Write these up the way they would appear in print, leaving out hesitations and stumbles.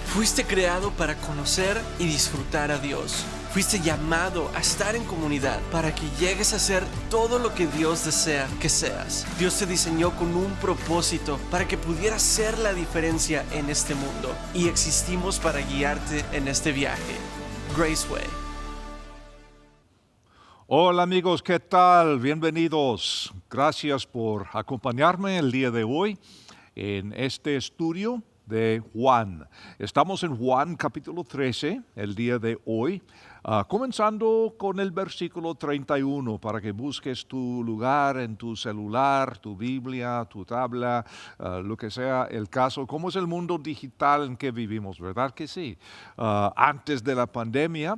Fuiste creado para conocer y disfrutar a Dios. Fuiste llamado a estar en comunidad para que llegues a ser todo lo que Dios desea que seas. Dios te diseñó con un propósito para que pudieras ser la diferencia en este mundo, y existimos para guiarte en este viaje. Graceway. Hola amigos, ¿qué tal? Bienvenidos. Gracias por acompañarme el día de hoy en este estudio de Juan. Estamos en Juan capítulo 13 el día de hoy, comenzando con el versículo 31 para que busques tu lugar en tu celular, tu Biblia, tu tabla, lo que sea el caso. ¿Cómo es el mundo digital en que vivimos? ¿Verdad que sí? Antes de la pandemia,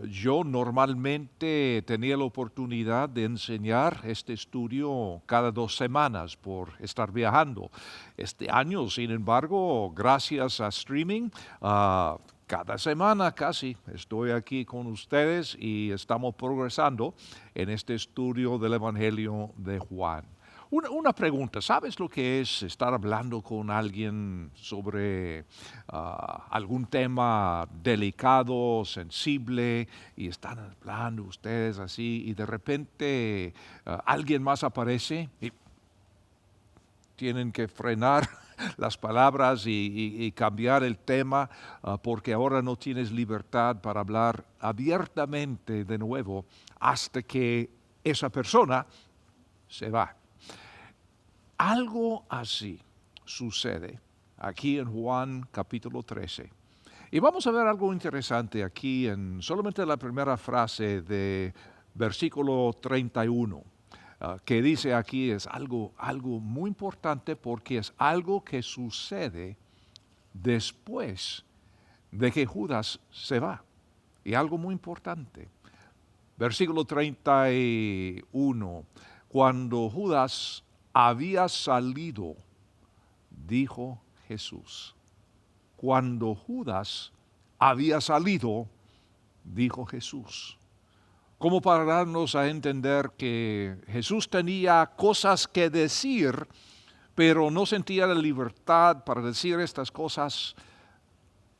yo normalmente tenía la oportunidad de enseñar este estudio cada 2 semanas por estar viajando. Este año, sin embargo, gracias a streaming, cada semana casi estoy aquí con ustedes y estamos progresando en este estudio del Evangelio de Juan. Una pregunta, ¿sabes lo que es estar hablando con alguien sobre algún tema delicado, sensible, y están hablando ustedes así y de repente alguien más aparece y tienen que frenar las palabras y cambiar el tema porque ahora no tienes libertad para hablar abiertamente de nuevo hasta que esa persona se va? Algo así sucede aquí en Juan capítulo 13. Y vamos a ver algo interesante aquí en solamente la primera frase de versículo 31. Que dice aquí es algo muy importante porque es algo que sucede después de que Judas se va. Y algo muy importante. Versículo 31. Cuando Judas había salido, dijo Jesús. Cuando Judas había salido, dijo Jesús. Como para darnos a entender que Jesús tenía cosas que decir, pero no sentía la libertad para decir estas cosas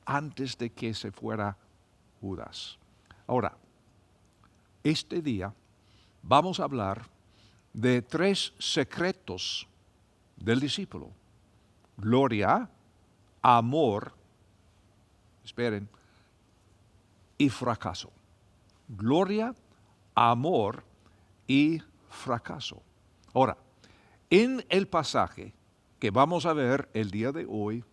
antes de que se fuera Judas. Ahora, este día vamos a hablar de 3 secretos del discípulo: gloria, amor, esperen, y fracaso. Gloria, amor y fracaso. Ahora, en el pasaje que vamos a ver el día de hoy,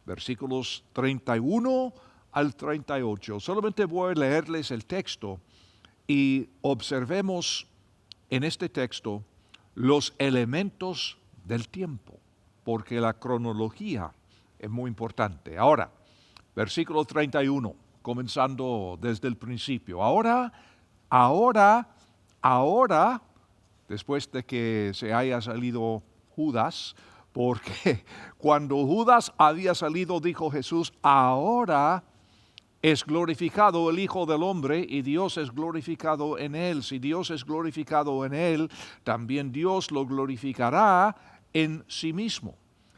versículos 31 al 38, solamente voy a leerles el texto y observemos en este texto los elementos del tiempo, porque la cronología es muy importante. Ahora, versículo 31, comenzando desde el principio. Ahora, después de que se haya salido Judas, porque cuando Judas había salido, dijo Jesús, ahora es glorificado el Hijo del Hombre y Dios es glorificado en él. Si Dios es glorificado en él, también Dios lo glorificará en sí mismo.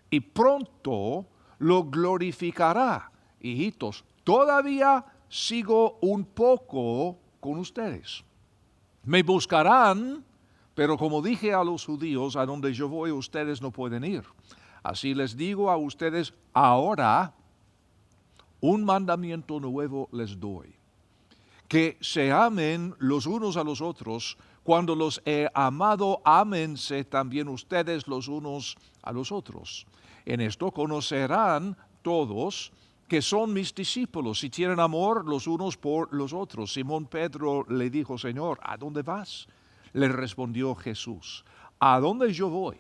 Y pronto lo glorificará. Hijitos, todavía sigo un poco con ustedes. Me buscarán, pero como dije a los judíos, a donde yo voy ustedes no pueden ir. Así les digo a ustedes ahora, un mandamiento nuevo les doy: que se amen los unos a los otros. Cuando los he amado, ámense también ustedes los unos a los otros. En esto conocerán todos que son mis discípulos, si tienen amor los unos por los otros. Simón Pedro le dijo, Señor, ¿a dónde vas? Le respondió Jesús, a donde yo voy,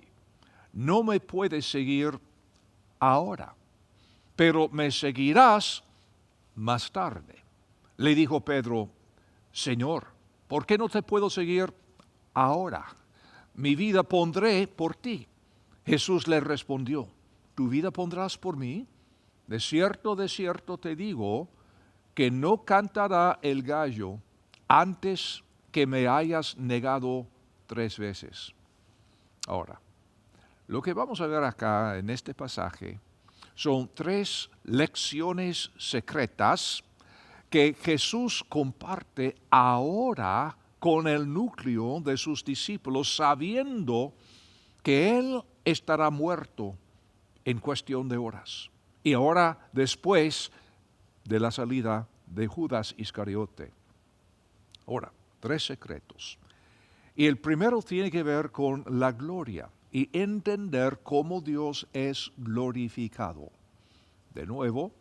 no me puedes seguir ahora, pero me seguirás más tarde. Le dijo Pedro, Señor, ¿por qué no te puedo seguir ahora? Mi vida pondré por ti. Jesús le respondió, ¿tu vida pondrás por mí? De cierto te digo, que no cantará el gallo antes que me hayas negado 3 veces. Ahora, lo que vamos a ver acá en este pasaje Son 3 lecciones secretas que Jesús comparte ahora con el núcleo de sus discípulos, sabiendo que Él estará muerto en cuestión de horas. Y ahora después de la salida de Judas Iscariote. Ahora, 3 secretos. Y el primero tiene que ver con la gloria y entender cómo Dios es glorificado. De nuevo,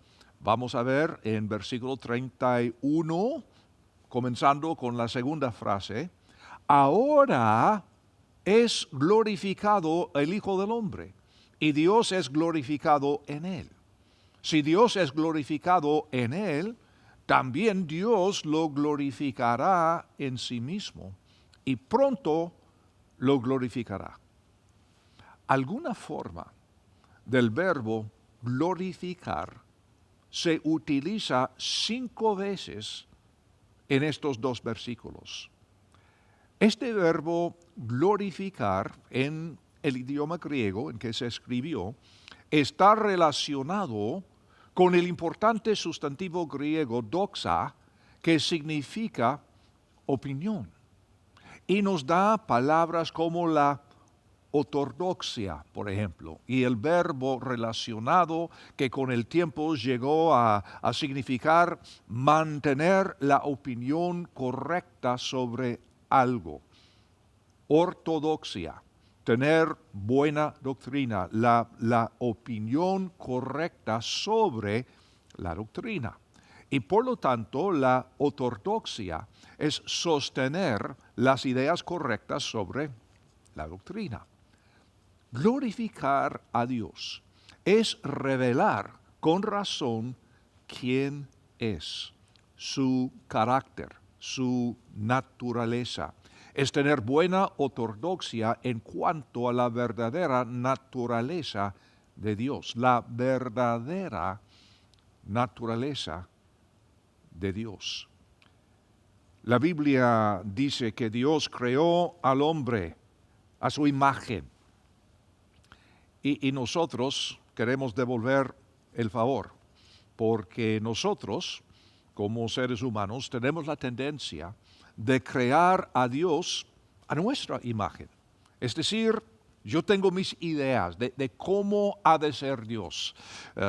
vamos a ver en versículo 31, comenzando con la segunda frase, ahora es glorificado el Hijo del Hombre y Dios es glorificado en él. Si Dios es glorificado en él, también Dios lo glorificará en sí mismo y pronto lo glorificará. Alguna forma del verbo glorificar se utiliza 5 veces en estos 2 versículos. Este verbo glorificar en el idioma griego en que se escribió está relacionado con el importante sustantivo griego doxa, que significa opinión, y nos da palabras como la ortodoxia, por ejemplo, y el verbo relacionado que con el tiempo llegó a significar mantener la opinión correcta sobre algo. Ortodoxia, tener buena doctrina, la opinión correcta sobre la doctrina. Y por lo tanto, la ortodoxia es sostener las ideas correctas sobre la doctrina. Glorificar a Dios es revelar con razón quién es, su carácter, su naturaleza. Es tener buena ortodoxia en cuanto a la verdadera naturaleza de Dios, la verdadera naturaleza de Dios. La Biblia dice que Dios creó al hombre a su imagen. Y nosotros queremos devolver el favor, porque nosotros, como seres humanos, tenemos la tendencia de crear a Dios a nuestra imagen. Es decir, yo tengo mis ideas de cómo ha de ser Dios,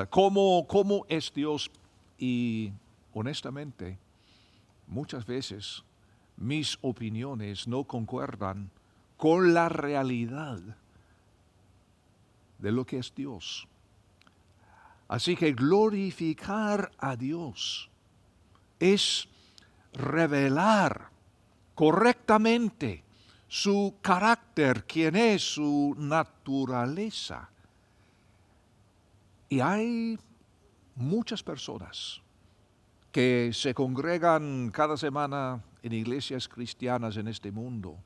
cómo es Dios, y honestamente, muchas veces mis opiniones no concuerdan con la realidad de lo que es Dios. Así que glorificar a Dios es revelar correctamente su carácter, quién es, su naturaleza. Y hay muchas personas que se congregan cada semana en iglesias cristianas en este mundo,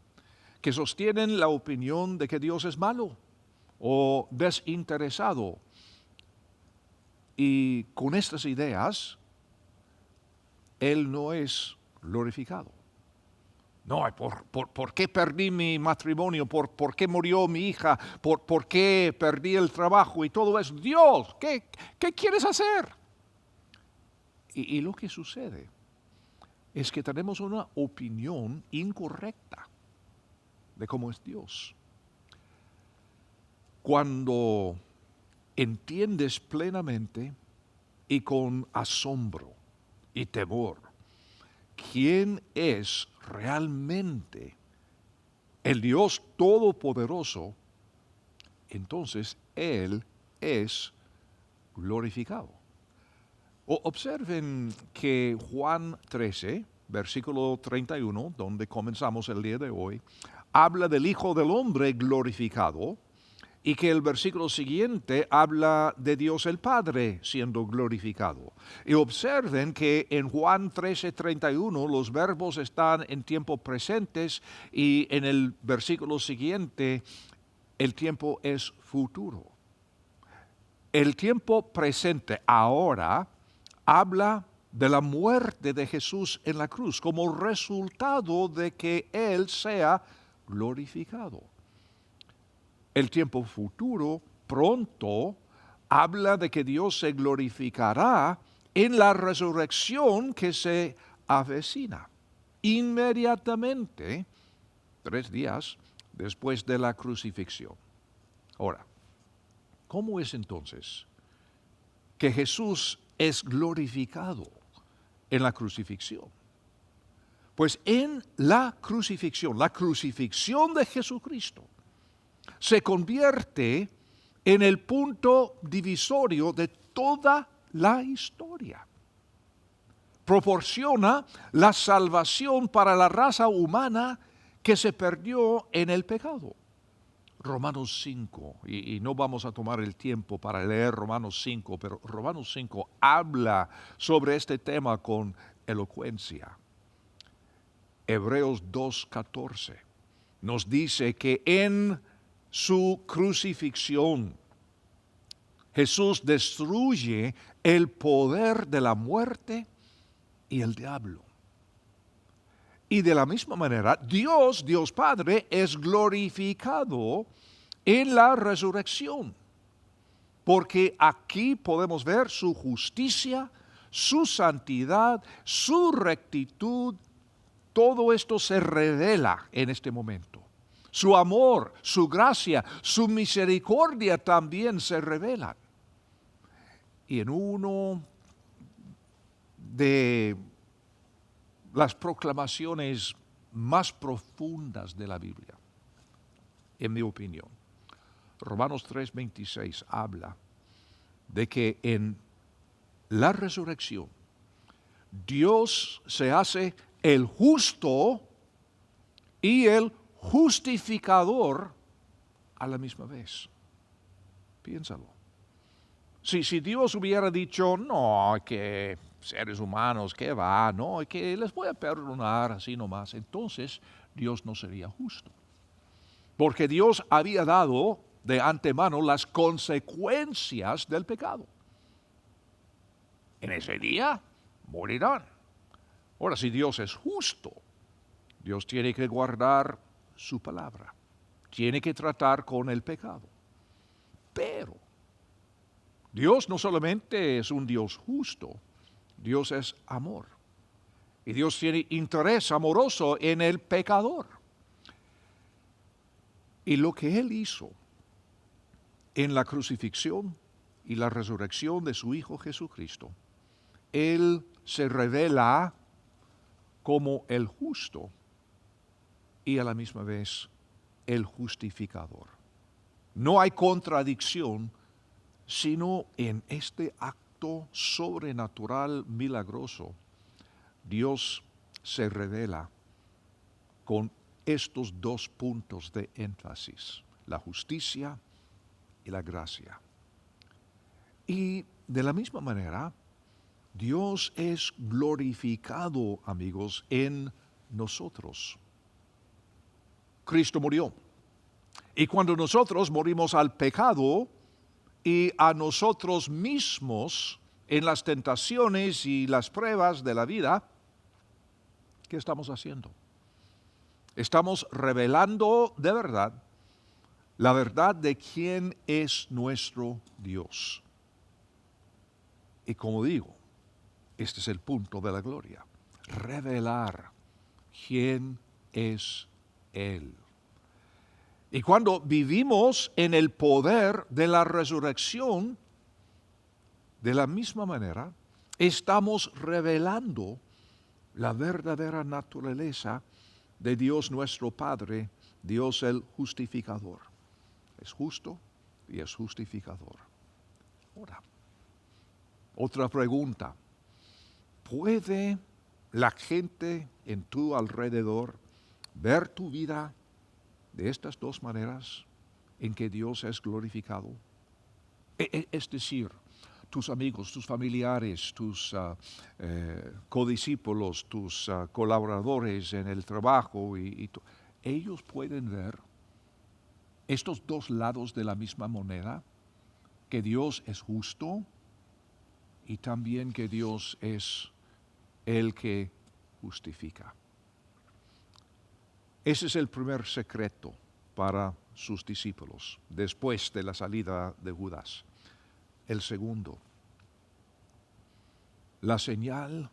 que sostienen la opinión de que Dios es malo o desinteresado. Y con estas ideas, Él no es glorificado. No, ¿por qué perdí mi matrimonio? ¿Por qué murió mi hija? ¿Por qué perdí el trabajo? Y todo eso. Dios, ¿qué quieres hacer? Y lo que sucede es que tenemos una opinión incorrecta de cómo es Dios. Cuando entiendes plenamente y con asombro y temor quién es realmente el Dios Todopoderoso, entonces Él es glorificado. Observen que Juan 13, versículo 31, donde comenzamos el día de hoy, habla del Hijo del Hombre glorificado, y que el versículo siguiente habla de Dios el Padre siendo glorificado. Y observen que en Juan 13:31 los verbos están en tiempo presentes y en el versículo siguiente el tiempo es futuro. El tiempo presente ahora habla de la muerte de Jesús en la cruz como resultado de que Él sea glorificado. El tiempo futuro pronto habla de que Dios se glorificará en la resurrección que se avecina, inmediatamente, 3 días después de la crucifixión. Ahora, ¿cómo es entonces que Jesús es glorificado en la crucifixión? Pues en la crucifixión de Jesucristo, se convierte en el punto divisorio de toda la historia. Proporciona la salvación para la raza humana que se perdió en el pecado. Romanos 5, y no vamos a tomar el tiempo para leer Romanos 5, pero Romanos 5 habla sobre este tema con elocuencia. Hebreos 2:14 nos dice que en su crucifixión Jesús destruye el poder de la muerte y el diablo. Y de la misma manera, Dios Padre, es glorificado en la resurrección. Porque aquí podemos ver su justicia, su santidad, su rectitud. Todo esto se revela en este momento. Su amor, su gracia, su misericordia también se revelan. Y en uno de las proclamaciones más profundas de la Biblia, en mi opinión, Romanos 3:26 habla de que en la resurrección Dios se hace el justo y el justificador a la misma vez. Piénsalo. Si Dios hubiera dicho, no, que seres humanos, que va, no, que les voy a perdonar así nomás, entonces Dios no sería justo. Porque Dios había dado de antemano las consecuencias del pecado. En ese día morirán. Ahora, si Dios es justo, Dios tiene que guardar su palabra. Tiene que tratar con el pecado. Pero Dios no solamente es un Dios justo, Dios es amor. Y Dios tiene interés amoroso en el pecador. Y lo que Él hizo en la crucifixión y la resurrección de su Hijo Jesucristo, Él se revela como el justo y a la misma vez el justificador. No hay contradicción, sino en este acto sobrenatural milagroso, Dios se revela con estos 2 puntos de énfasis, la justicia y la gracia. Y de la misma manera, Dios es glorificado, amigos, en nosotros. Cristo murió. Y cuando nosotros morimos al pecado y a nosotros mismos en las tentaciones y las pruebas de la vida, ¿qué estamos haciendo? Estamos revelando de verdad la verdad de quién es nuestro Dios. Y como digo, este es el punto de la gloria. Revelar quién es Él. Y cuando vivimos en el poder de la resurrección, de la misma manera, estamos revelando la verdadera naturaleza de Dios nuestro Padre, Dios el justificador. Es justo y es justificador. Ahora, otra pregunta. ¿Puede la gente en tu alrededor ver tu vida de estas 2 maneras en que Dios es glorificado? Es decir, tus amigos, tus familiares, tus codiscípulos, tus colaboradores en el trabajo, ellos pueden ver estos 2 lados de la misma moneda, que Dios es justo y también que Dios es el que justifica. Ese es el primer secreto para sus discípulos después de la salida de Judas. el segundo. La señal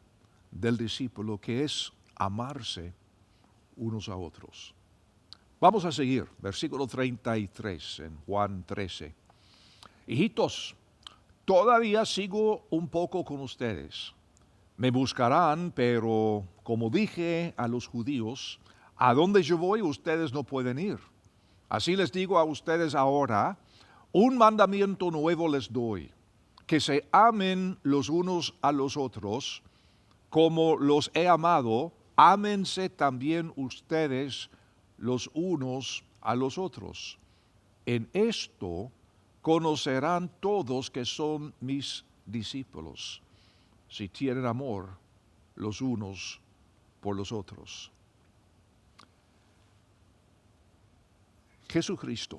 del discípulo, que es amarse unos a otros. Vamos a seguir, versículo 33 en Juan 13. Hijitos, todavía sigo un poco con ustedes. Me buscarán, pero como dije a los judíos, a donde yo voy ustedes no pueden ir. Así les digo a ustedes ahora, un mandamiento nuevo les doy, que se amen los unos a los otros, como los he amado, ámense también ustedes los unos a los otros. En esto conocerán todos que son mis discípulos, si tienen amor los unos por los otros. Jesucristo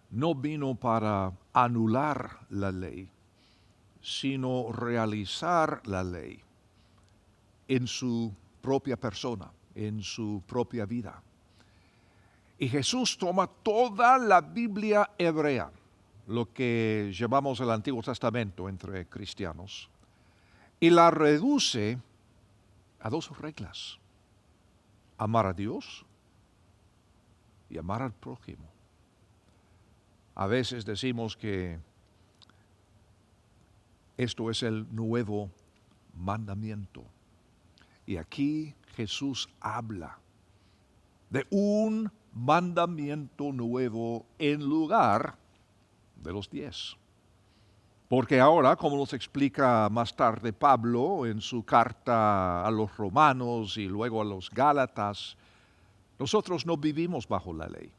no vino para anular la ley, sino realizar la ley en su propia persona, en su propia vida. Y Jesús toma toda la Biblia hebrea, lo que llamamos el Antiguo Testamento entre cristianos, y la reduce a dos reglas: amar a Dios y amar al prójimo. A veces decimos que esto es el nuevo mandamiento. Y aquí Jesús habla de un mandamiento nuevo en lugar de los 10. Porque ahora, como nos explica más tarde Pablo en su carta a los romanos y luego a los gálatas, nosotros no vivimos bajo la ley,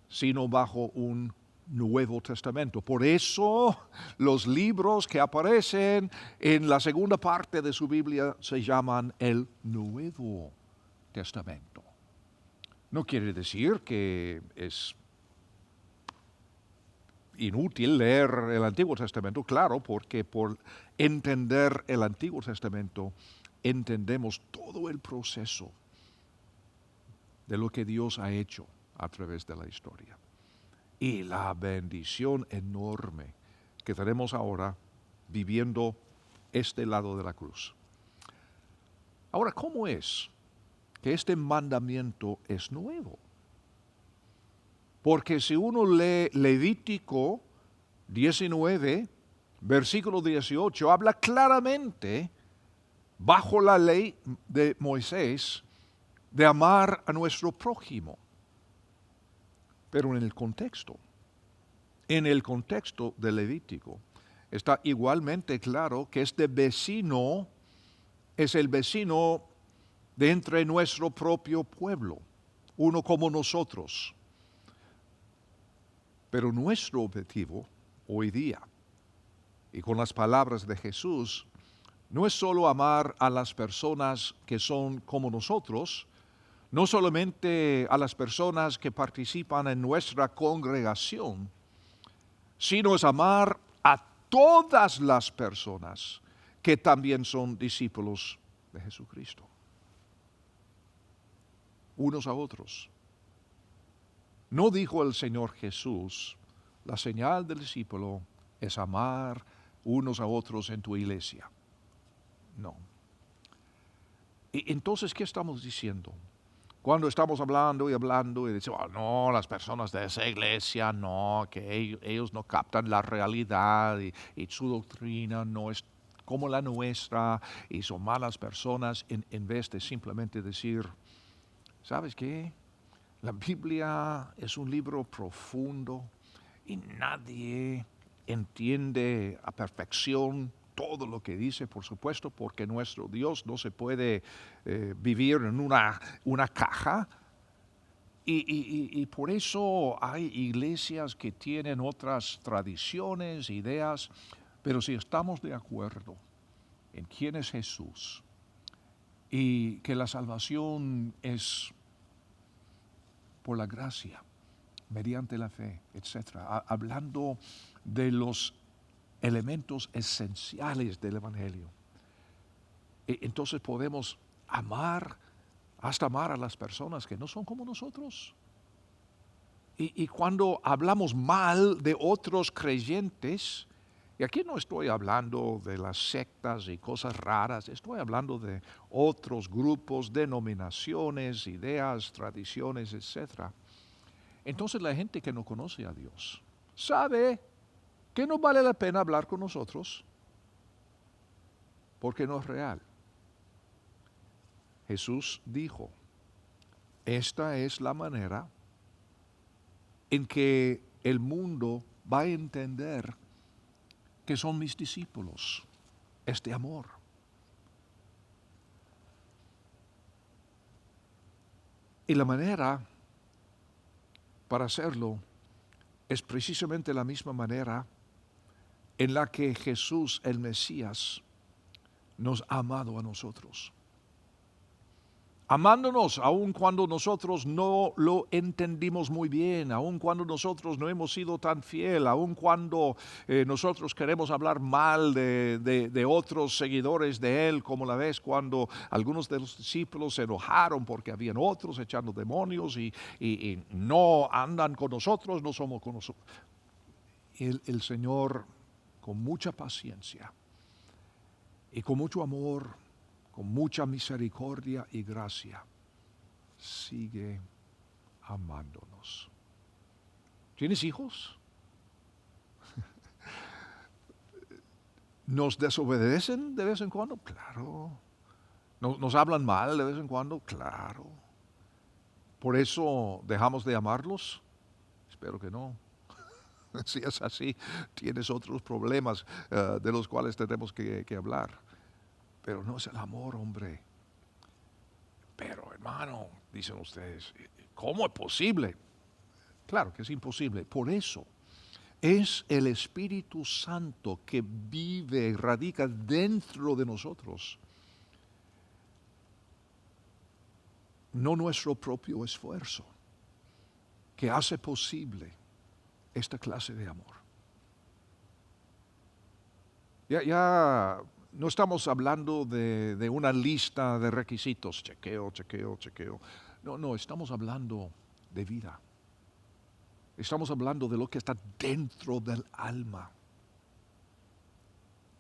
sino bajo un Nuevo Testamento. Por eso los libros que aparecen en la segunda parte de su Biblia se llaman el Nuevo Testamento. No quiere decir que es inútil leer el Antiguo Testamento, claro, porque por entender el Antiguo Testamento entendemos todo el proceso de lo que Dios ha hecho a través de la historia. Y la bendición enorme que tenemos ahora viviendo este lado de la cruz. Ahora, ¿cómo es que este mandamiento es nuevo? Porque si uno lee Levítico 19, versículo 18, habla claramente, bajo la ley de Moisés, de amar a nuestro prójimo. Pero en el contexto de Levítico, está igualmente claro que este vecino es el vecino de entre nuestro propio pueblo, uno como nosotros. Pero nuestro objetivo hoy día, y con las palabras de Jesús, no es solo amar a las personas que son como nosotros, no solamente a las personas que participan en nuestra congregación, sino es amar a todas las personas que también son discípulos de Jesucristo, unos a otros. No dijo el Señor Jesús, la señal del discípulo es amar unos a otros en tu iglesia. No. Y entonces, ¿qué estamos diciendo? Cuando estamos hablando y decimos, no, las personas de esa iglesia, no, que ellos no captan la realidad y su doctrina no es como la nuestra y son malas personas, en vez de simplemente decir, ¿sabes qué? La Biblia es un libro profundo y nadie entiende a perfección todo lo que dice, por supuesto, porque nuestro Dios no se puede vivir en una caja. Y por eso hay iglesias que tienen otras tradiciones, ideas, pero si estamos de acuerdo en quién es Jesús y que la salvación es por la gracia, mediante la fe, etc., hablando de los elementos esenciales del Evangelio, entonces podemos amar, hasta amar a las personas que no son como nosotros. Y cuando hablamos mal de otros creyentes, y aquí no estoy hablando de las sectas y cosas raras, estoy hablando de otros grupos, denominaciones, ideas, tradiciones, etc. Entonces la gente que no conoce a Dios sabe que no vale la pena hablar con nosotros porque no es real. Jesús dijo, esta es la manera en que el mundo va a entender que son mis discípulos, este amor. Y la manera para hacerlo es precisamente la misma manera en la que Jesús, el Mesías, nos ha amado a nosotros. Amándonos aun cuando nosotros no lo entendimos muy bien, aun cuando nosotros no hemos sido tan fiel, aun cuando nosotros queremos hablar mal de otros seguidores de Él, como la vez cuando algunos de los discípulos se enojaron porque habían otros echando demonios y no andan con nosotros, no somos con nosotros. El Señor, con mucha paciencia y con mucho amor, con mucha misericordia y gracia, sigue amándonos. ¿Tienes hijos? ¿Nos desobedecen de vez en cuando? Claro. ¿Nos hablan mal de vez en cuando? Claro. ¿Por eso dejamos de amarlos? Espero que no. Si es así, tienes otros problemas de los cuales tenemos que hablar. Pero no es el amor, hombre. Pero hermano, dicen ustedes, ¿cómo es posible? Claro que es imposible. Por eso es el Espíritu Santo que vive y radica dentro de nosotros. No nuestro propio esfuerzo, que hace posible esta clase de amor. Ya no estamos hablando de una lista de requisitos, chequeo. No, estamos hablando de vida. Estamos hablando de lo que está dentro del alma.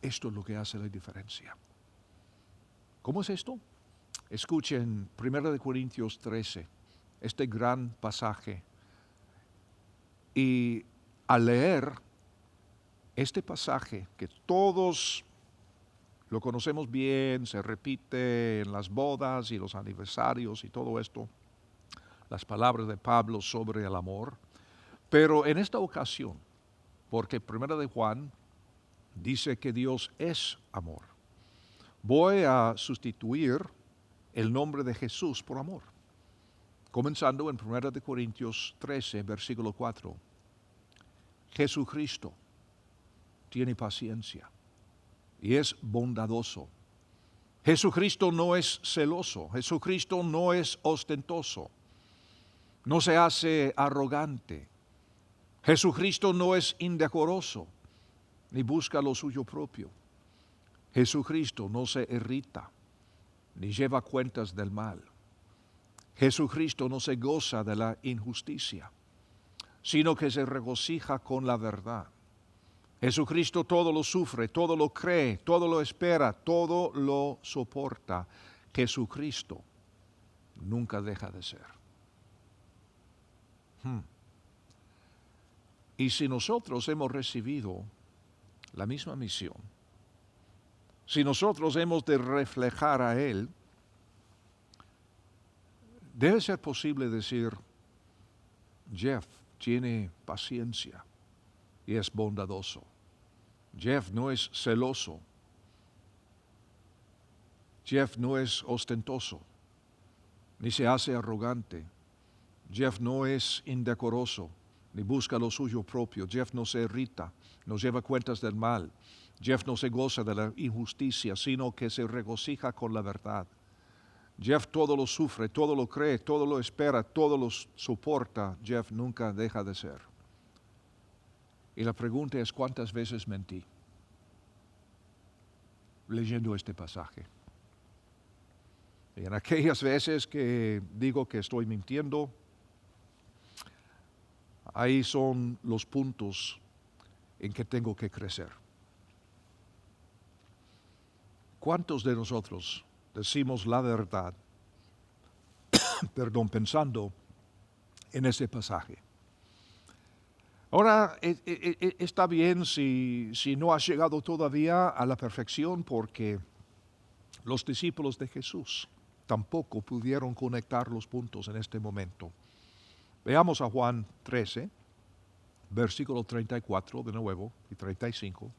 Esto es lo que hace la diferencia. ¿Cómo es esto? Escuchen 1 Corintios 13, este gran pasaje. Y al leer este pasaje, que todos lo conocemos bien, se repite en las bodas y los aniversarios y todo esto, las palabras de Pablo sobre el amor, pero en esta ocasión, porque 1 de Juan dice que Dios es amor, voy a sustituir el nombre de Jesús por amor. Comenzando en 1 de Corintios 13, versículo 4. Jesucristo tiene paciencia y es bondadoso. Jesucristo no es celoso, Jesucristo no es ostentoso, no se hace arrogante. Jesucristo no es indecoroso, ni busca lo suyo propio. Jesucristo no se irrita, ni lleva cuentas del mal. Jesucristo no se goza de la injusticia, sino que se regocija con la verdad. Jesucristo todo lo sufre, todo lo cree, todo lo espera, todo lo soporta. Jesucristo nunca deja de ser. Y si nosotros hemos recibido la misma misión, si nosotros hemos de reflejar a Él, debe ser posible decir, Jeff tiene paciencia y es bondadoso. Jeff no es celoso. Jeff no es ostentoso, ni se hace arrogante. Jeff no es indecoroso, ni busca lo suyo propio. Jeff no se irrita, no lleva cuentas del mal. Jeff no se goza de la injusticia, sino que se regocija con la verdad. Jeff todo lo sufre, todo lo cree, todo lo espera, todo lo soporta. Jeff nunca deja de ser. Y la pregunta es, ¿cuántas veces mentí leyendo este pasaje? Y en aquellas veces que digo que estoy mintiendo, ahí son los puntos en que tengo que crecer. ¿Cuántos de nosotros decimos la verdad, pensando en ese pasaje? Ahora, está bien si no has llegado todavía a la perfección, porque los discípulos de Jesús tampoco pudieron conectar los puntos en este momento. Veamos a Juan 13, versículo 34 de nuevo y 35.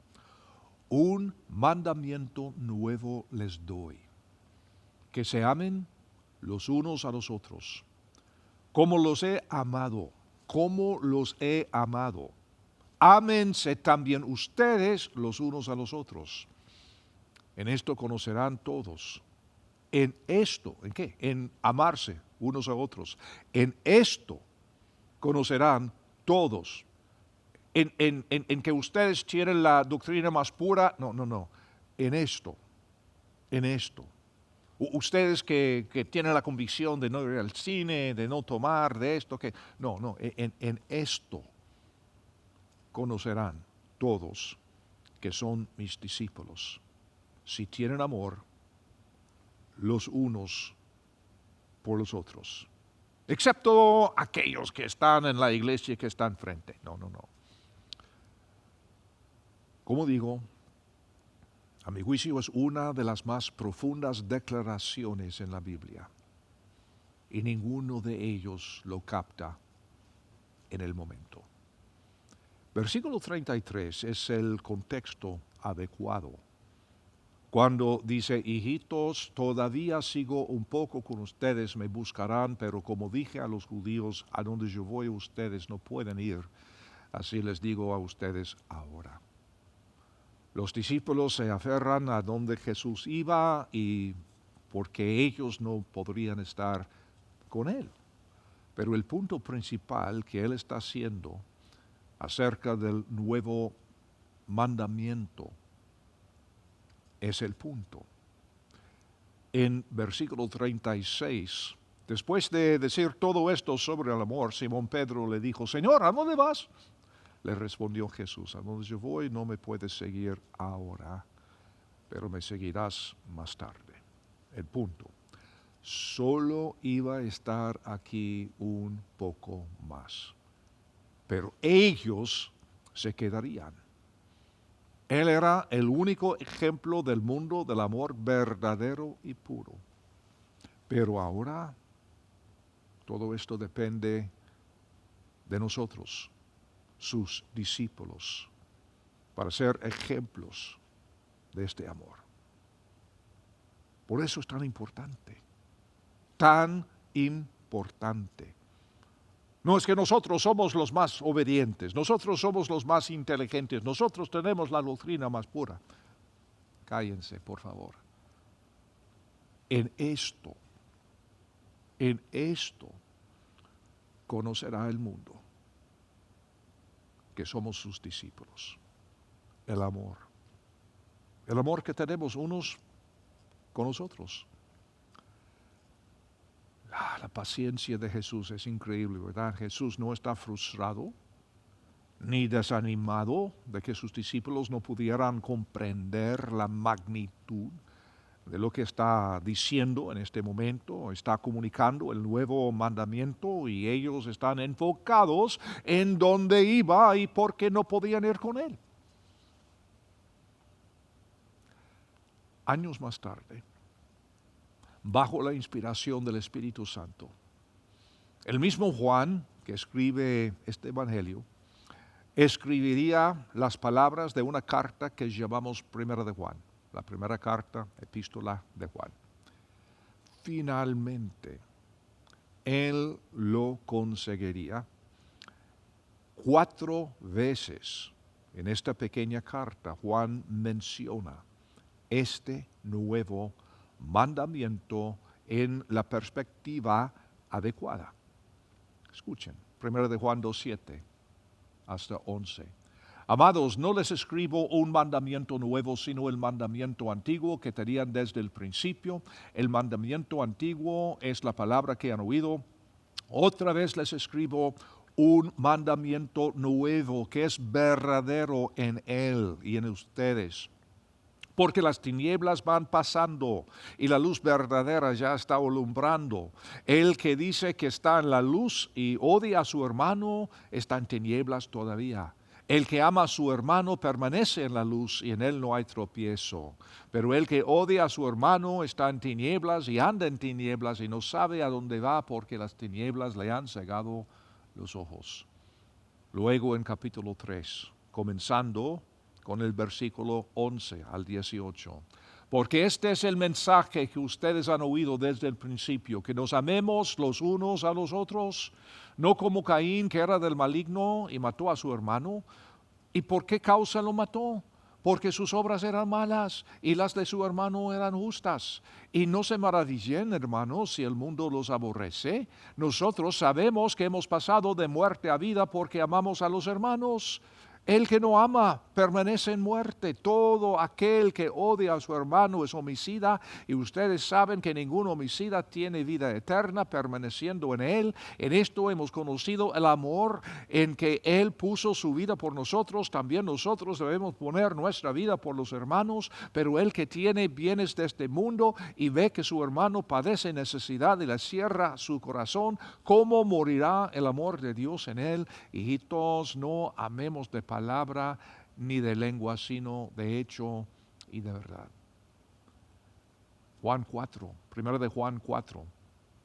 Un mandamiento nuevo les doy, que se amen los unos a los otros, como los he amado. Como los he amado. Ámense también ustedes los unos a los otros. En esto conocerán todos. En esto, ¿en qué? En amarse unos a otros. En esto conocerán todos. En que ustedes tienen la doctrina más pura. No. En esto. Ustedes que tienen la convicción de no ir al cine, de no tomar, de esto, en esto conocerán todos que son mis discípulos, si tienen amor los unos por los otros, excepto aquellos que están en la iglesia y que están frente. No. Como digo, a mi juicio es una de las más profundas declaraciones en la Biblia, y ninguno de ellos lo capta en el momento. Versículo 33 es el contexto adecuado. Cuando dice: hijitos, todavía sigo un poco con ustedes, me buscarán, pero como dije a los judíos, a donde yo voy ustedes no pueden ir, así les digo a ustedes ahora. Los discípulos se aferran a donde Jesús iba, y porque ellos no podrían estar con él. Pero el punto principal que él está haciendo acerca del nuevo mandamiento es el punto. En versículo 36, después de decir todo esto sobre el amor, Simón Pedro le dijo: Señor, ¿a dónde vas? Le respondió Jesús: a donde yo voy no me puedes seguir ahora, pero me seguirás más tarde. El punto: solo iba a estar aquí un poco más, pero ellos se quedarían. Él era el único ejemplo del mundo del amor verdadero y puro. Pero ahora todo esto depende de nosotros, sus discípulos, para ser ejemplos de este amor. Por eso es tan importante, tan importante. No es que nosotros somos los más obedientes, nosotros somos los más inteligentes, nosotros tenemos la doctrina más pura. Cállense, por favor. En esto conocerá el mundo que somos sus discípulos. El amor que tenemos unos con los otros. La paciencia de Jesús es increíble, ¿verdad? Jesús no está frustrado ni desanimado de que sus discípulos no pudieran comprender la magnitud de lo que está diciendo en este momento. Está comunicando el nuevo mandamiento y ellos están enfocados en dónde iba y por qué no podían ir con él. Años más tarde, bajo la inspiración del Espíritu Santo, el mismo Juan, que escribe este evangelio, escribiría las palabras de una carta que llamamos Primera de Juan, la primera carta, epístola de Juan. Finalmente, él lo conseguiría 4 veces. En esta pequeña carta, Juan menciona este nuevo mandamiento en la perspectiva adecuada. Escuchen, 1 de Juan 2:7 hasta 11. Amados, no les escribo un mandamiento nuevo, sino el mandamiento antiguo que tenían desde el principio. El mandamiento antiguo es la palabra que han oído. Otra vez les escribo un mandamiento nuevo que es verdadero en Él y en ustedes. Porque las tinieblas van pasando y la luz verdadera ya está alumbrando. El que dice que está en la luz y odia a su hermano está en tinieblas todavía. El que ama a su hermano permanece en la luz y en él no hay tropiezo. Pero el que odia a su hermano está en tinieblas y anda en tinieblas y no sabe a dónde va porque las tinieblas le han cegado los ojos. Luego en capítulo 3, comenzando con el versículo 11 al 18. Porque este es el mensaje que ustedes han oído desde el principio, que nos amemos los unos a los otros, no como Caín, que era del maligno y mató a su hermano. ¿Y por qué causa lo mató? Porque sus obras eran malas y las de su hermano eran justas. Y no se maravillen, hermanos, si el mundo los aborrece. Nosotros sabemos que hemos pasado de muerte a vida porque amamos a los hermanos. El que no ama permanece en muerte. Todo aquel que odia a su hermano es homicida, y ustedes saben que ningún homicida tiene vida eterna permaneciendo en él. En esto hemos conocido el amor, en que Él puso su vida por nosotros. También nosotros debemos poner nuestra vida por los hermanos. Pero el que tiene bienes de este mundo y ve que su hermano padece necesidad y le cierra su corazón, ¿cómo morirá el amor de Dios en él? Hijitos, no amemos de palabra ni de lengua, sino de hecho y de verdad. Juan 4, primero de Juan 4,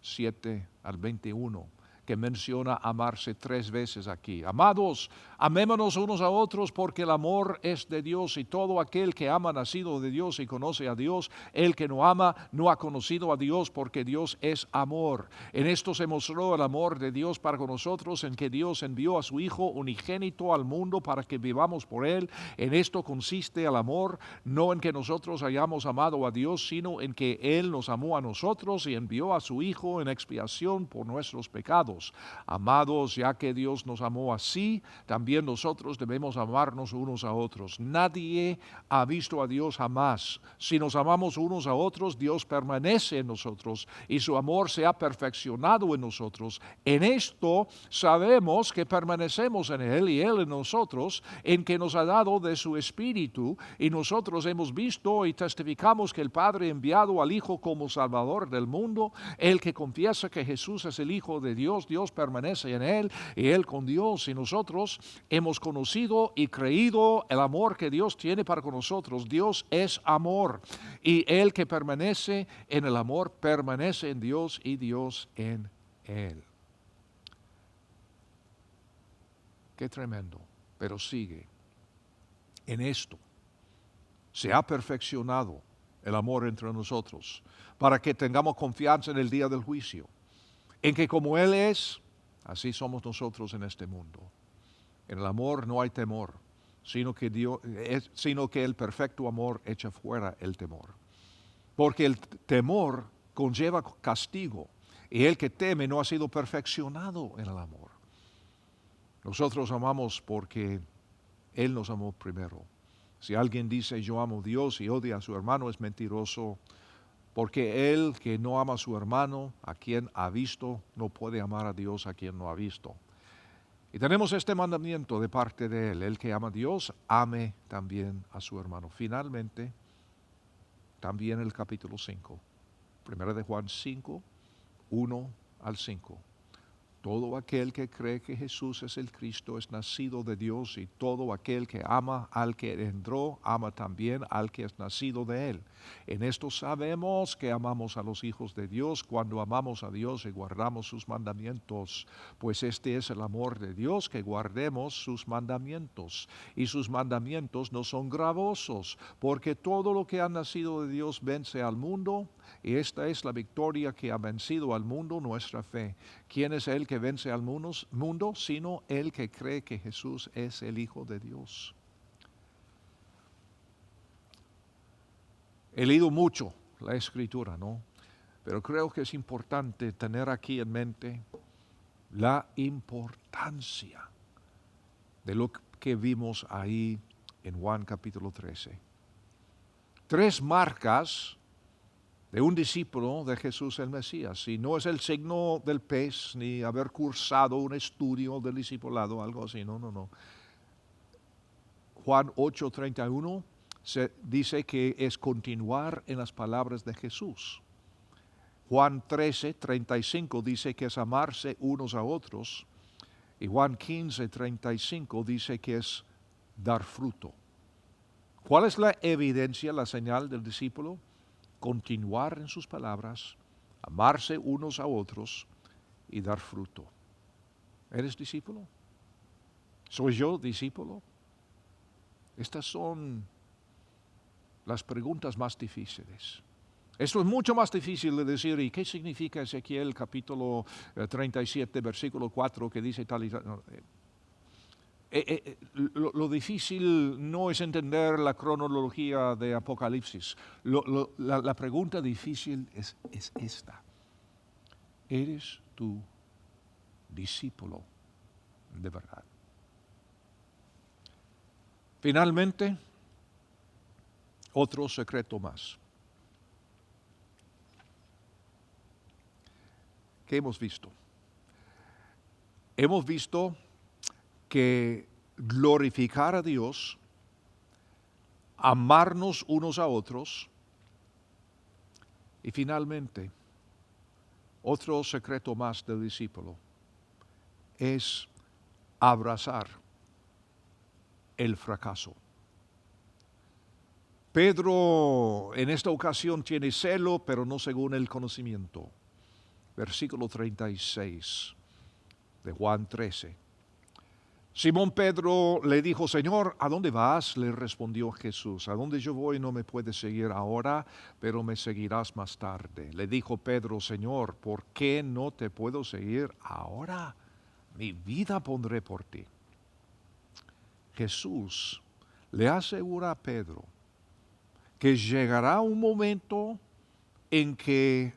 7 al 21, que menciona amarse 3 veces aquí. Amados, amémonos unos a otros porque el amor es de Dios, y todo aquel que ama ha nacido de Dios y conoce a Dios. El que no ama no ha conocido a Dios, porque Dios es amor. En esto se mostró el amor de Dios para con nosotros, en que Dios envió a su Hijo unigénito al mundo para que vivamos por Él. En esto consiste el amor, no en que nosotros hayamos amado a Dios, sino en que Él nos amó a nosotros y envió a su Hijo en expiación por nuestros pecados. Amados, ya que Dios nos amó así, también nosotros debemos amarnos unos a otros. Nadie ha visto a Dios jamás. Si nos amamos unos a otros, Dios permanece en nosotros y su amor se ha perfeccionado en nosotros. En esto sabemos que permanecemos en Él y Él en nosotros, en que nos ha dado de su Espíritu, y nosotros hemos visto y testificamos que el Padre ha enviado al Hijo como Salvador del mundo. El que confiesa que Jesús es el Hijo de Dios, Dios permanece en él y él con Dios. Y nosotros hemos conocido y creído el amor que Dios tiene para con nosotros. Dios es amor, y el que permanece en el amor permanece en Dios y Dios en él. Qué tremendo, pero sigue. En esto se ha perfeccionado el amor entre nosotros, para que tengamos confianza en el día del juicio, en que como Él es, así somos nosotros en este mundo. En el amor no hay temor, sino que el perfecto amor echa fuera el temor. Porque el temor conlleva castigo, y el que teme no ha sido perfeccionado en el amor. Nosotros amamos porque Él nos amó primero. Si alguien dice yo amo a Dios y odia a su hermano, es mentiroso. Porque el que no ama a su hermano, a quien ha visto, no puede amar a Dios a quien no ha visto. Y tenemos este mandamiento de parte de Él: el que ama a Dios, ame también a su hermano. Finalmente, también el capítulo 5, primera de Juan 5, 1 al 5. Todo aquel que cree que Jesús es el Cristo es nacido de Dios, y todo aquel que ama al que engendró, ama también al que es nacido de Él. En esto sabemos que amamos a los hijos de Dios, cuando amamos a Dios y guardamos sus mandamientos. Pues este es el amor de Dios, que guardemos sus mandamientos. Y sus mandamientos no son gravosos, porque todo lo que ha nacido de Dios vence al mundo, y esta es la victoria que ha vencido al mundo, nuestra fe. ¿Quién es el que vence al mundo? Sino el que cree que Jesús es el Hijo de Dios. He leído mucho la Escritura, ¿no? Pero creo que es importante tener aquí en mente la importancia de lo que vimos ahí en Juan capítulo 13. 3 marcas de un discípulo de Jesús el Mesías. Y no es el signo del pez, ni haber cursado un estudio del discipulado, algo así, no. Juan 8:31 dice que es continuar en las palabras de Jesús. Juan 13:35 dice que es amarse unos a otros. Y Juan 15:35 dice que es dar fruto. ¿Cuál es la evidencia, la señal del discípulo? Continuar en sus palabras, amarse unos a otros y dar fruto. ¿Eres discípulo? ¿Soy yo discípulo? Estas son las preguntas más difíciles. Esto es mucho más difícil de decir, ¿y qué significa Ezequiel capítulo 37, versículo 4, que dice tal y tal? No, lo difícil no es entender la cronología de Apocalipsis. La pregunta difícil es esta. ¿Eres tú discípulo de verdad? Finalmente, otro secreto más. ¿Qué hemos visto? Hemos visto que glorificar a Dios, amarnos unos a otros, y finalmente, otro secreto más del discípulo es abrazar el fracaso. Pedro en esta ocasión tiene celo, pero no según el conocimiento. Versículo 36 de Juan 13. Simón Pedro le dijo, Señor, ¿a dónde vas? Le respondió Jesús, a donde yo voy no me puedes seguir ahora, pero me seguirás más tarde. Le dijo Pedro, Señor, ¿por qué no te puedo seguir ahora? Mi vida pondré por ti. Jesús le asegura a Pedro que llegará un momento en que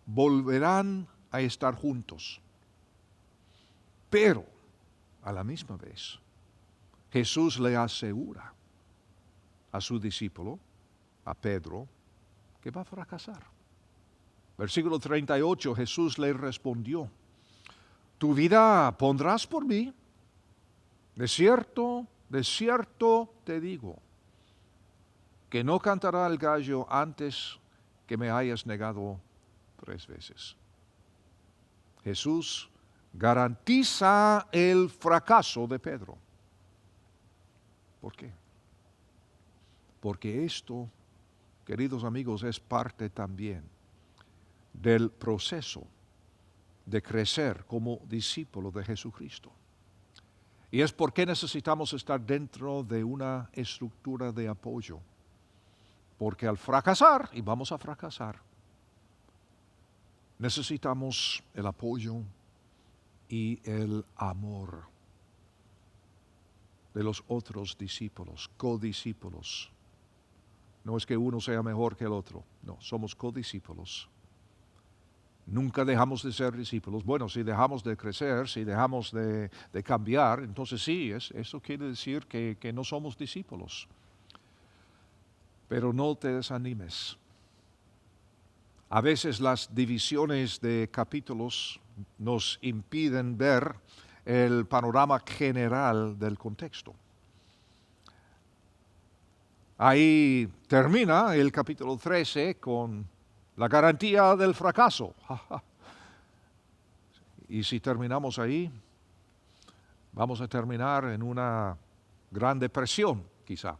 volverán a estar juntos. Pero, a la misma vez, Jesús le asegura a su discípulo, a Pedro, que va a fracasar. Versículo 38, Jesús le respondió, tu vida pondrás por mí. De cierto te digo, que no cantará el gallo antes que me hayas negado 3 veces. Jesús garantiza el fracaso de Pedro. ¿Por qué? Porque esto, queridos amigos, es parte también del proceso de crecer como discípulo de Jesucristo. Y es porque necesitamos estar dentro de una estructura de apoyo. Porque al fracasar, y vamos a fracasar, necesitamos el apoyo y el amor de los otros discípulos, codiscípulos. No es que uno sea mejor que el otro, no, somos codiscípulos. Nunca dejamos de ser discípulos. Bueno, si dejamos de crecer, si dejamos de cambiar, entonces sí, eso quiere decir que no somos discípulos. Pero no te desanimes. A veces las divisiones de capítulos nos impiden ver el panorama general del contexto. Ahí termina el capítulo 13 con la garantía del fracaso. Y si terminamos ahí, vamos a terminar en una gran depresión, quizá.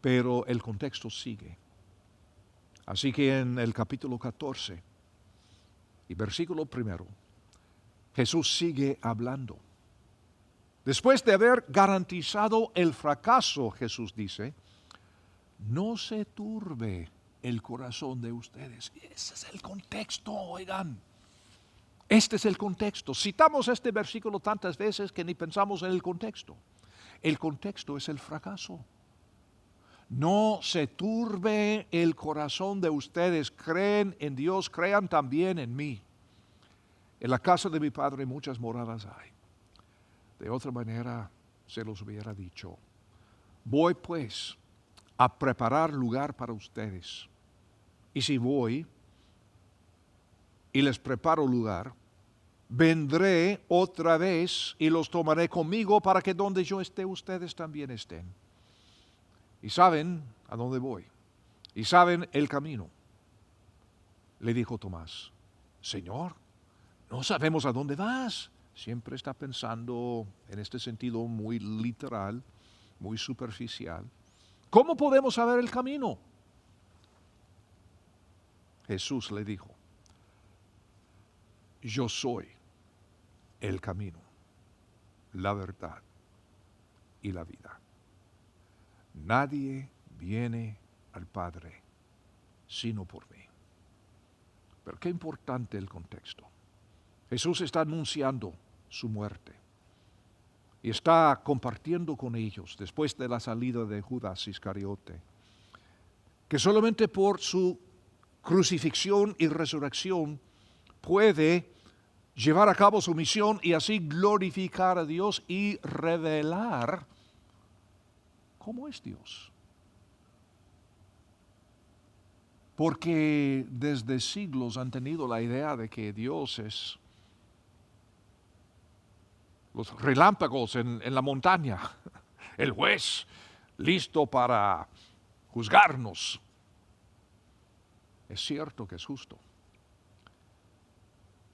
Pero el contexto sigue. Así que en el capítulo 14 y versículo 1, Jesús sigue hablando. Después de haber garantizado el fracaso, Jesús dice, no se turbe el corazón de ustedes. Ese es el contexto, oigan. Este es el contexto. Citamos este versículo tantas veces que ni pensamos en el contexto. El contexto es el fracaso. No se turbe el corazón de ustedes. Creen en Dios, crean también en mí. En la casa de mi Padre muchas moradas hay. De otra manera se los hubiera dicho. Voy pues a preparar lugar para ustedes. Y si voy y les preparo lugar, vendré otra vez y los tomaré conmigo para que donde yo esté, ustedes también estén. Y saben a dónde voy. Y saben el camino. Le dijo Tomás, Señor, no sabemos a dónde vas. Siempre está pensando en este sentido muy literal, muy superficial. ¿Cómo podemos saber el camino? Jesús le dijo, yo soy el camino, la verdad y la vida. Nadie viene al Padre sino por mí. Pero qué importante el contexto. Jesús está anunciando su muerte y está compartiendo con ellos, después de la salida de Judas Iscariote, que solamente por su crucifixión y resurrección puede llevar a cabo su misión y así glorificar a Dios y revelar cómo es Dios. Porque desde siglos han tenido la idea de que Dios es los relámpagos en la montaña, el juez listo para juzgarnos. Es cierto que es justo.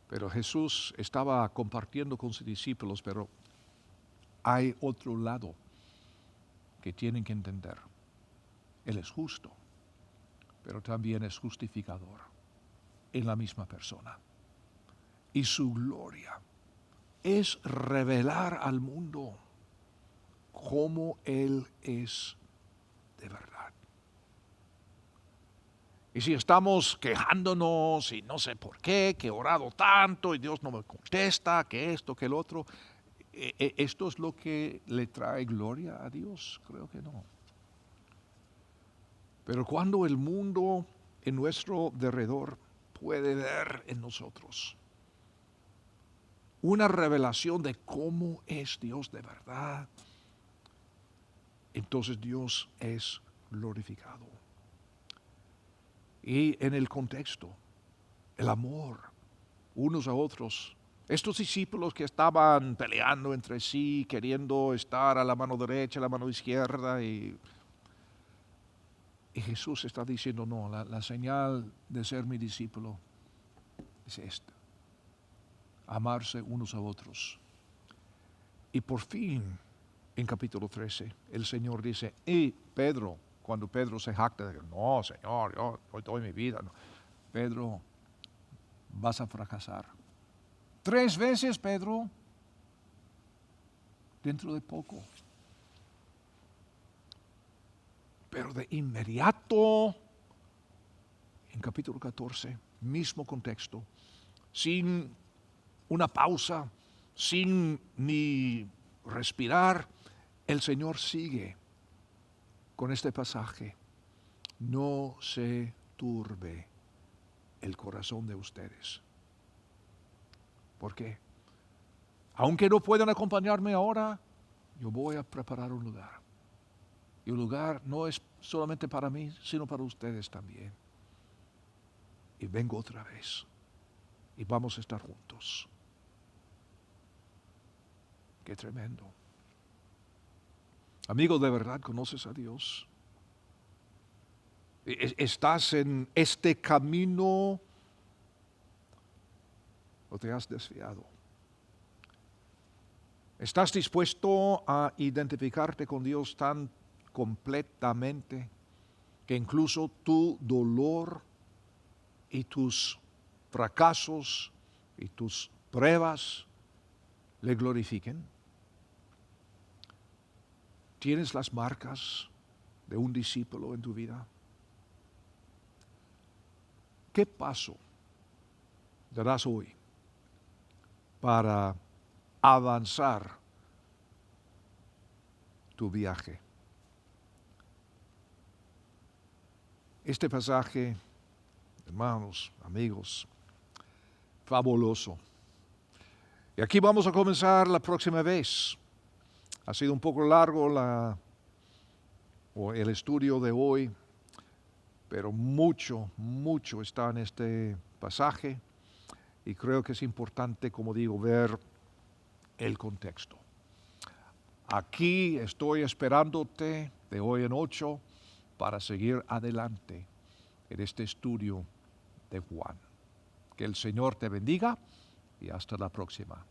Pero Jesús estaba compartiendo con sus discípulos, pero hay otro lado que tienen que entender. Él es justo, pero también es justificador en la misma persona. Y su gloria es revelar al mundo cómo Él es de verdad. Y si estamos quejándonos y no sé por qué, que he orado tanto y Dios no me contesta, que esto, que el otro, ¿esto es lo que le trae gloria a Dios? Creo que no. Pero cuando el mundo en nuestro derredor puede ver en nosotros una revelación de cómo es Dios de verdad, entonces Dios es glorificado. Y en el contexto, el amor unos a otros. Estos discípulos que estaban peleando entre sí, queriendo estar a la mano derecha, a la mano izquierda, y Jesús está diciendo, no, la señal de ser mi discípulo es esta: amarse unos a otros. Y por fin, en capítulo 13, el Señor dice, y Pedro, cuando Pedro se jacta, de, no, Señor, yo doy mi vida. No. Pedro, vas a fracasar. 3 veces, Pedro, dentro de poco. Pero de inmediato, en capítulo 14, mismo contexto, sin una pausa, sin ni respirar, el Señor sigue con este pasaje. No se turbe el corazón de ustedes. ¿Por qué? Aunque no puedan acompañarme ahora, yo voy a preparar un lugar. Y el lugar no es solamente para mí, sino para ustedes también. Y vengo otra vez. Y vamos a estar juntos. Qué tremendo. Amigo, ¿de verdad conoces a Dios? ¿Estás en este camino o te has desviado? ¿Estás dispuesto a identificarte con Dios tan completamente que incluso tu dolor y tus fracasos y tus pruebas le glorifiquen? ¿Tienes las marcas de un discípulo en tu vida? ¿Qué paso darás hoy para avanzar tu viaje? Este pasaje, hermanos, amigos, fabuloso. Y aquí vamos a comenzar la próxima vez. Ha sido un poco largo el estudio de hoy, pero mucho, mucho está en este pasaje y creo que es importante, como digo, ver el contexto. Aquí estoy esperándote de hoy en 8 para seguir adelante en este estudio de Juan. Que el Señor te bendiga y hasta la próxima.